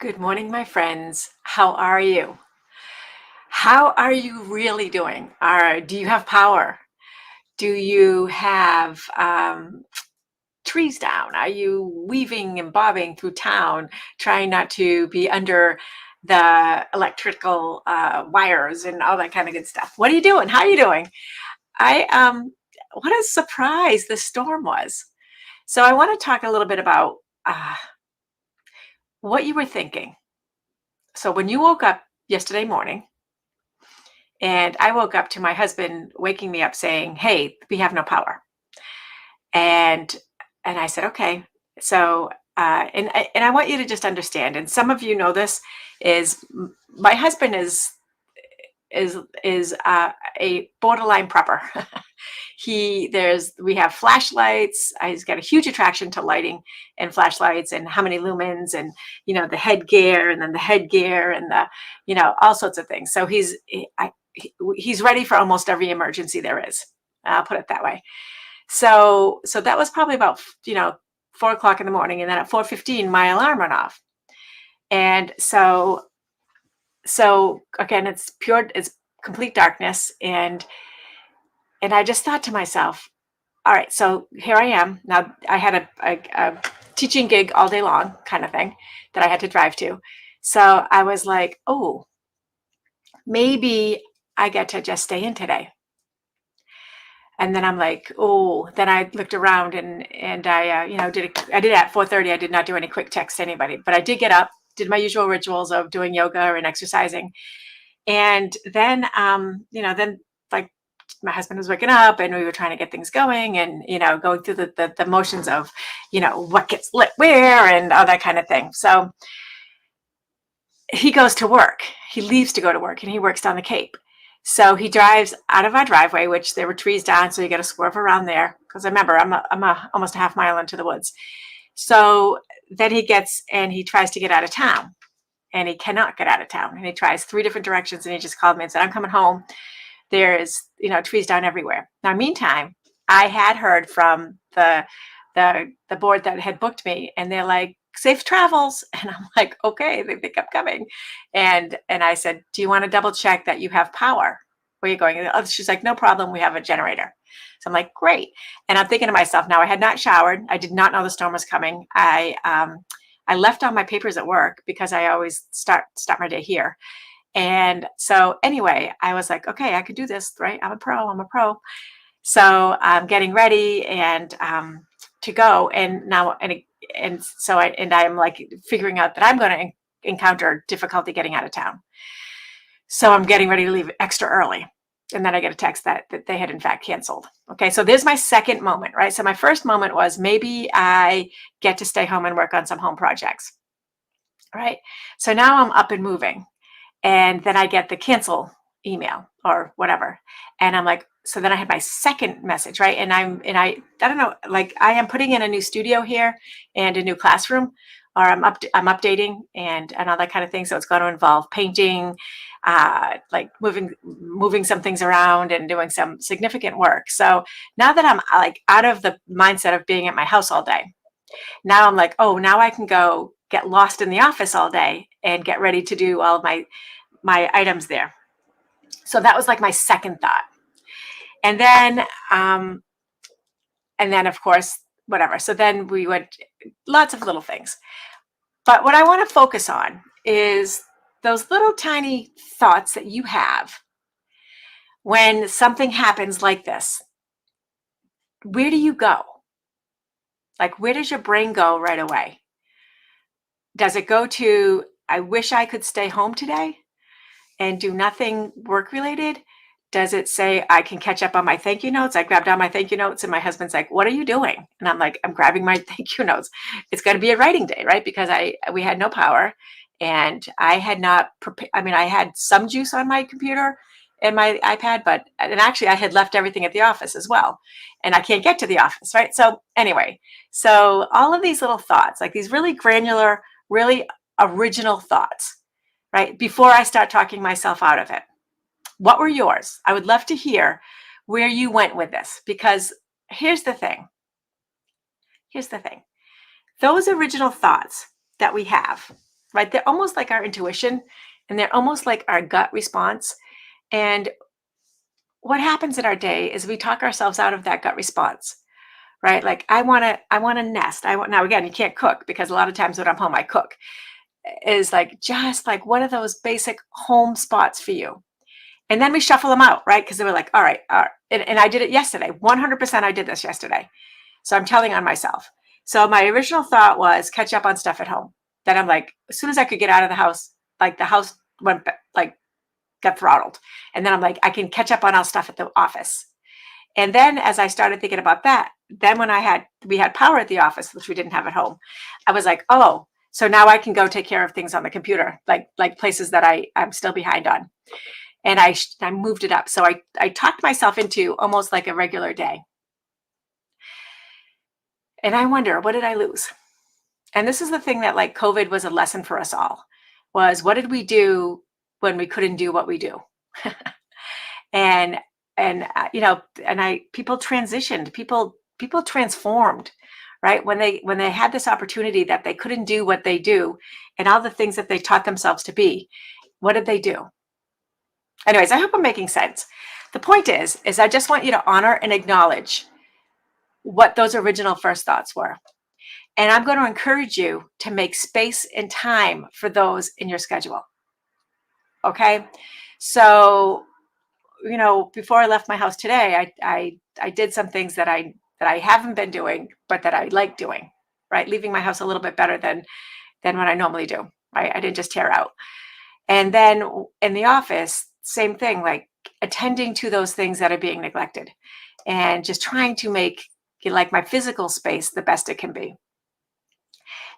Good morning, my friends. How are you? How are you really doing? Do you have power? Do you have trees down? Are you weaving and bobbing through town, trying not to be under the electrical wires and all that kind of good stuff? What are you doing? How are you doing? What a surprise the storm was. So I want to talk a little bit about uh, what you were thinking. So when you woke up yesterday morning, and I woke up to my husband waking me up saying, "Hey, we have no power." And I said, "Okay." So and I want you to just understand. And some of you know this is my husband is a borderline prepper. We have flashlights. He's got a huge attraction to lighting and flashlights and how many lumens and the headgear and then the headgear and the all sorts of things. So he's ready for almost every emergency there is. I'll put it that way. So that was probably about 4 o'clock in the morning, and then at 4:15 my alarm went off. And so again, it's complete darkness, and I just thought to myself, all right, so here I am. Now I had a teaching gig all day long kind of thing that I had to drive to. So I was like, oh, maybe I get to just stay in today. And then I'm like, oh, then I looked around and I, I did it at 4:30. I did not do any quick text to anybody, but I did get up, did my usual rituals of doing yoga and exercising. And then, then like my husband was waking up and we were trying to get things going and, going through the motions of, what gets lit where and all that kind of thing. So he goes to work. He leaves to go to work and he works down the Cape. So he drives out of our driveway, which there were trees down, so you got to swerve around there. Because remember, almost a half mile into the woods. So then he tries to get out of town, and he cannot get out of town. And he tries three different directions, and he just called me and said, "I'm coming home. There's trees down everywhere." Now, meantime, I had heard from the board that had booked me, and they're like, "Safe travels." And I'm like, okay, they kept coming. And I said, "Do you want to double check that you have power? Where are you going?" Oh, she's like, "No problem. We have a generator." So I'm like, great. And I'm thinking to myself, now I had not showered. I did not know the storm was coming. I left all my papers at work because I always start my day here. And so anyway, I was like, okay, I could do this, right? I'm a pro. So I'm getting ready and to go. And now, I'm like figuring out that I'm going to encounter difficulty getting out of town. So I'm getting ready to leave extra early. And then I get a text that they had in fact canceled. Okay, so there's my second moment, right? So my first moment was maybe I get to stay home and work on some home projects, right? So now I'm up and moving. And then I get the cancel email or whatever. And I'm like, so then I had my second message, right? And I don't know, like I am putting in a new studio here and a new classroom, or I'm updating and all that kind of thing. So it's going to involve painting, like moving some things around and doing some significant work. So now that I'm like out of the mindset of being at my house all day, now I'm like, oh, now I can go get lost in the office all day and get ready to do all of my items there. So that was like my second thought. And then of course, whatever. So then we went lots of little things. But what I want to focus on is those little tiny thoughts that you have when something happens like this. Where do you go? Like, where does your brain go right away? Does it go to, I wish I could stay home today and do nothing work related? Does it say I can catch up on my thank you notes? I grabbed down my thank you notes and my husband's like, "What are you doing?" And I'm like, "I'm grabbing my thank you notes." It's going to be a writing day, right? Because we had no power and I had not prepared. I mean, I had some juice on my computer and my iPad, and actually I had left everything at the office as well. And I can't get to the office, right? So anyway, so all of these little thoughts, like these really granular, really original thoughts, right? Before I start talking myself out of it. What were yours? I would love to hear where you went with this, because here's the thing. Those original thoughts that we have, right? They're almost like our intuition, and they're almost like our gut response. And what happens in our day is we talk ourselves out of that gut response, right? Like I want to nest. Now again, you can't cook because a lot of times when I'm home, I cook. Is like just like what are those basic home spots for you? And then we shuffle them out, right? Because they were like, all right. And I did it yesterday. 100% I did this yesterday. So I'm telling on myself. So my original thought was catch up on stuff at home. Then I'm like, as soon as I could get out of the house, like the house went like got throttled. And then I'm like, I can catch up on all stuff at the office. And then as I started thinking about that, then when we had power at the office, which we didn't have at home, I was like, oh, so now I can go take care of things on the computer, like places that I'm still behind on. And I moved it up. So I talked myself into almost like a regular day. And I wonder, what did I lose? And this is the thing that like COVID was a lesson for us all, was what did we do when we couldn't do what we do? and people transitioned, people transformed, right? When they had this opportunity that they couldn't do what they do and all the things that they taught themselves to be, what did they do? Anyways, I hope I'm making sense. The point is I just want you to honor and acknowledge what those original first thoughts were. And I'm going to encourage you to make space and time for those in your schedule. Okay? So, before I left my house today, I did some things that I haven't been doing, but that I like doing, right? Leaving my house a little bit better than what I normally do, right? I didn't just tear out. And then in the office, same thing, like attending to those things that are being neglected and just trying to make like my physical space the best it can be.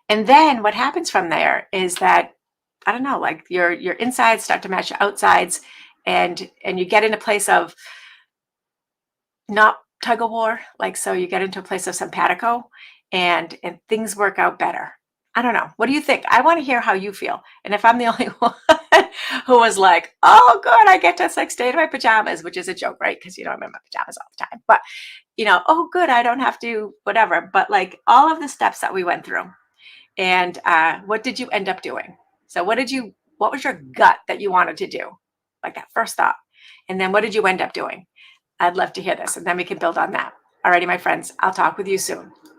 And then what happens from there is that, I don't know, like your insides start to match your outsides, and you get in a place of not tug of war, like, so you get into a place of simpatico, and things work out better. I don't know. What do you think? I want to hear how you feel. And if I'm the only one who was like, oh, good, I get to like stay in my pajamas, which is a joke, right? Because I'm in my pajamas all the time. But, oh, good, I don't have to, whatever. But like all of the steps that we went through. And what did you end up doing? So what was your gut that you wanted to do? Like that first thought. And then what did you end up doing? I'd love to hear this. And then we can build on that. Alrighty, my friends, I'll talk with you soon.